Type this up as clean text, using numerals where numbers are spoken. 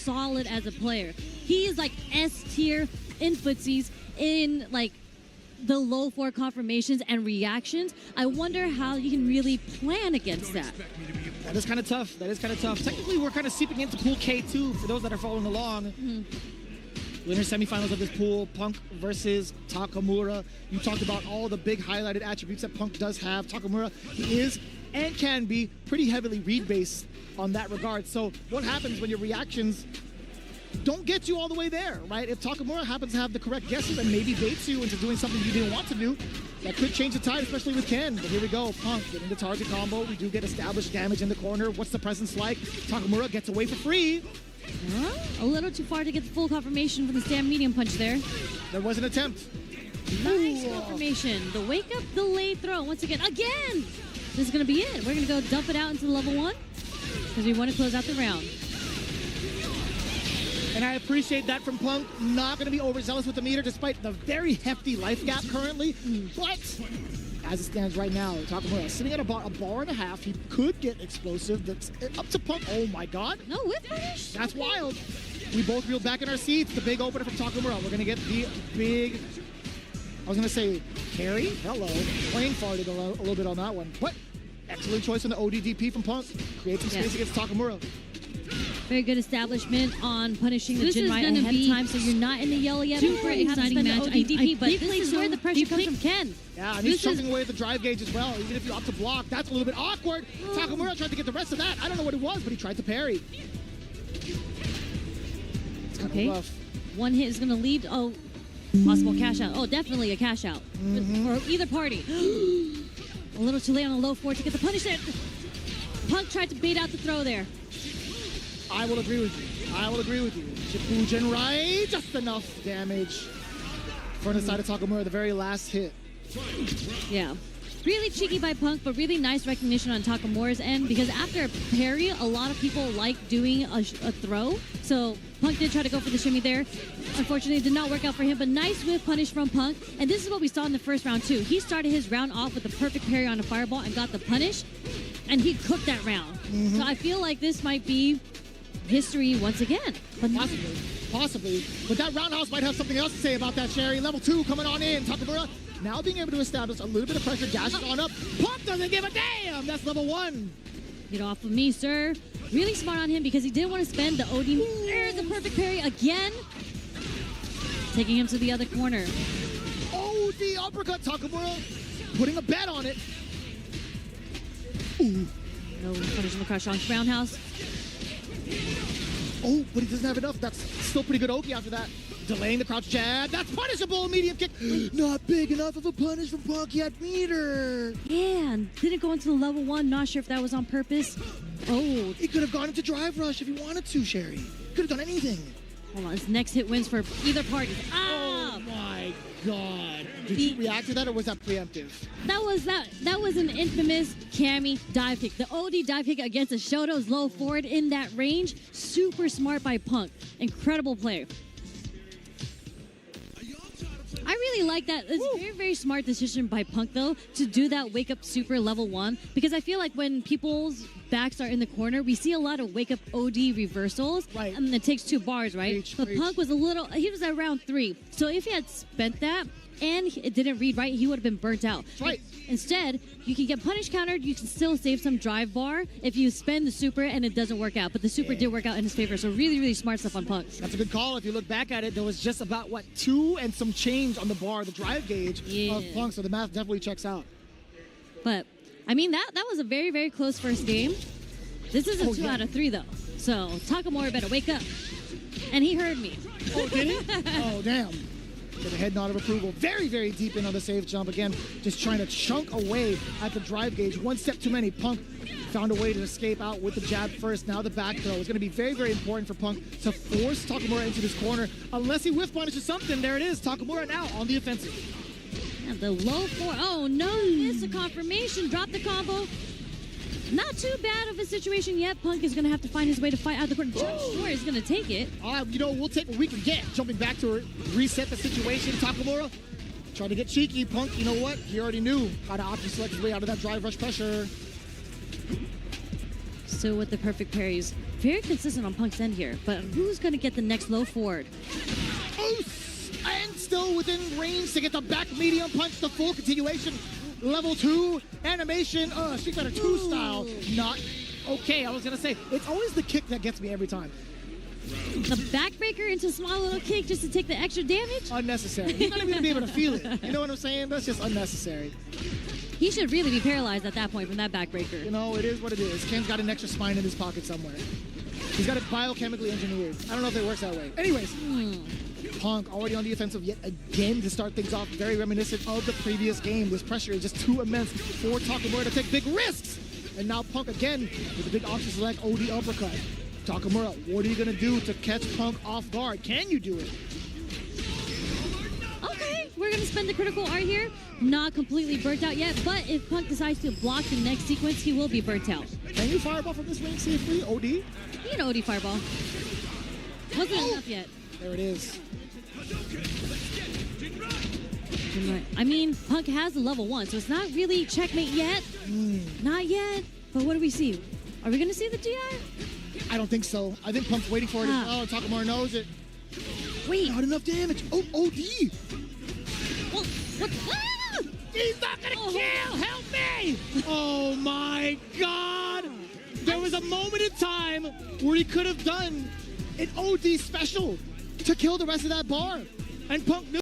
solid as a player. He is like S tier in footsies, in like the low four confirmations and reactions. I wonder how you can really plan against that. That is kind of tough. That is kind of tough. Technically, we're kind of seeping into Pool K2 for those that are following along. Winner semifinals of this pool, Punk versus Takamura. You talked about all the big highlighted attributes that Punk does have. Takamura, he is and can be pretty heavily read-based on that regard. So what happens when your reactions don't get you all the way there, right? If Takamura happens to have the correct guesses and maybe baits you into doing something you didn't want to do, that could change the tide, especially with Ken. But here we go, Punk getting the target combo. We do get established damage in the corner. What's the presence like? Takamura gets away for free. A little too far to get the full confirmation from the stand medium punch there. There was an attempt. Nice confirmation. The wake up, the late throw. Once again. This is going to be it. We're going to go dump it out into the level 1 because we want to close out the round. And I appreciate that from Punk. Not going to be overzealous with the meter despite the very hefty life gap currently. But as it stands right now, Takamura sitting at about a bar and a half. He could get explosive. That's up to Punk. Oh my God. No whip punish. That's wild. We both reeled back in our seats. The big opener from Takamura. We're going to get the big, I was going to say carry. Hello. Plane farted a little bit on that one. But excellent choice on the ODDP from Punk. Create some space against Takamura. Very good establishment on punishing the Jinmai ahead of time, so you're not in the yellow yet. Super exciting match. ODDP, but this is where the pressure comes from Ken. Yeah, and he's choking away at the drive gauge as well. Even if you opt to block, that's a little bit awkward. Takamura tried to get the rest of that. I don't know what it was, but he tried to parry. It's kind of rough. One hit is going to lead. Oh, possible cash out. Oh, definitely a cash out for either party. A little too late on the low 4 to get the punish there. Punk tried to bait out the throw there. I will agree with you. I will agree with you. Shipujin right, just enough damage. Front side of Takamura, the very last hit. Yeah. Really cheeky by Punk, but really nice recognition on Takamura's end because after a parry, a lot of people like doing a throw. So Punk did try to go for the shimmy there. Unfortunately, it did not work out for him, but nice whip punish from Punk. And this is what we saw in the first round too. He started his round off with the perfect parry on a fireball and got the punish, and he cooked that round. So I feel like this might be history once again. But Possibly. But that roundhouse might have something else to say about that, Sherry. Level 2 coming on in. Takamura now being able to establish a little bit of pressure, dashes on up. Punk doesn't give a damn. That's level 1. Get off of me, sir. Really smart on him because he didn't want to spend the OD. There's the perfect parry again. Taking him to the other corner. Oh, the uppercut. Takamura putting a bet on it. Ooh. No punish from across Sean's roundhouse. Oh, but he doesn't have enough. That's still pretty good Oki after that. Delaying the crouch jab. That's punishable. Medium kick. Not big enough of a punish from Punk yet. Meter. Yeah, didn't go into the level 1. Not sure if that was on purpose. Oh. He could have gone into drive rush if he wanted to, Sherry. Could have done anything. Hold on. This next hit wins for either party. Oh my God. Did you react to that or was that preemptive? That was an infamous cammy dive kick. The OD dive kick against a Shoto's low forward in that range. Super smart by Punk. Incredible play. I really like that. It's a very, very smart decision by Punk, though, to do that wake up super level 1. Because I feel like when people's backs are in the corner, we see a lot of wake up OD reversals. Right. And it takes 2 bars, right? But Punk was he was at round 3. So if he had spent that and it didn't read right, he would have been burnt out. Right. Instead, you can get punish countered. You can still save some drive bar if you spend the super and it doesn't work out. But the super did work out in his favor. So really, really smart stuff on Punk. That's a good call. If you look back at it, there was just about, 2 and some change on the bar, the drive gauge of Punk. So the math definitely checks out. But, I mean, that was a very, very close first game. This is a 2 out of 3, though. So Takamura better wake up. And he heard me. Oh, did he? Oh, damn. Get a head nod of approval. Very, very deep in on the safe jump. Again, just trying to chunk away at the drive gauge. One step too many. Punk found a way to escape out with the jab first. Now the back throw. It's going to be very, very important for Punk to force Takamura into this corner. Unless he whiff punishes something. There it is. Takamura now on the offensive. And the low 4. Oh, no. It's a confirmation. Drop the combo. Not too bad of a situation yet. Punk is going to have to find his way to fight out the corner. Jump short is going to take it. We'll take what we can get. Jumping back to reset the situation. Takamura trying to get cheeky. Punk, you know what? He already knew how to option select his way out of that drive rush pressure. Still with the perfect parries very consistent on Punk's end here, but who's going to get the next low forward? And still within range to get the back medium punch, the full continuation. Level 2 animation, Street Fighter 2 style. Not okay. I was going to say, it's always the kick that gets me every time. The backbreaker into a small little kick just to take the extra damage? Unnecessary. He's not even going to be able to feel it. You know what I'm saying? That's just unnecessary. He should really be paralyzed at that point from that backbreaker. You know, it is what it is. Ken's got an extra spine in his pocket somewhere. He's got it biochemically engineered. I don't know if it works that way. Anyways, Punk already on the offensive yet again to start things off. Very reminiscent of the previous game. This pressure is just too immense for Takamura to take big risks. And now Punk again with a big option select OD uppercut. Takamura, what are you going to do to catch Punk off guard? Can you do it? Okay, we're going to spend the critical art here. Not completely burnt out yet, but if Punk decides to block the next sequence, he will be burnt out. Can you fireball from this range safely? OD? You can OD fireball. Wasn't enough yet. There it is. I mean, Punk has the level 1, so it's not really checkmate yet. Not yet. But what do we see? Are we going to see the GI? I don't think so. I think Punk's waiting for it as well. Takamura knows it. Wait. Not enough damage. Oh, OD. Well, what? Ah! He's not going to kill. Help me. Oh, my God. There was a moment in time where he could have done an OD special to kill the rest of that bar. And Punk knew.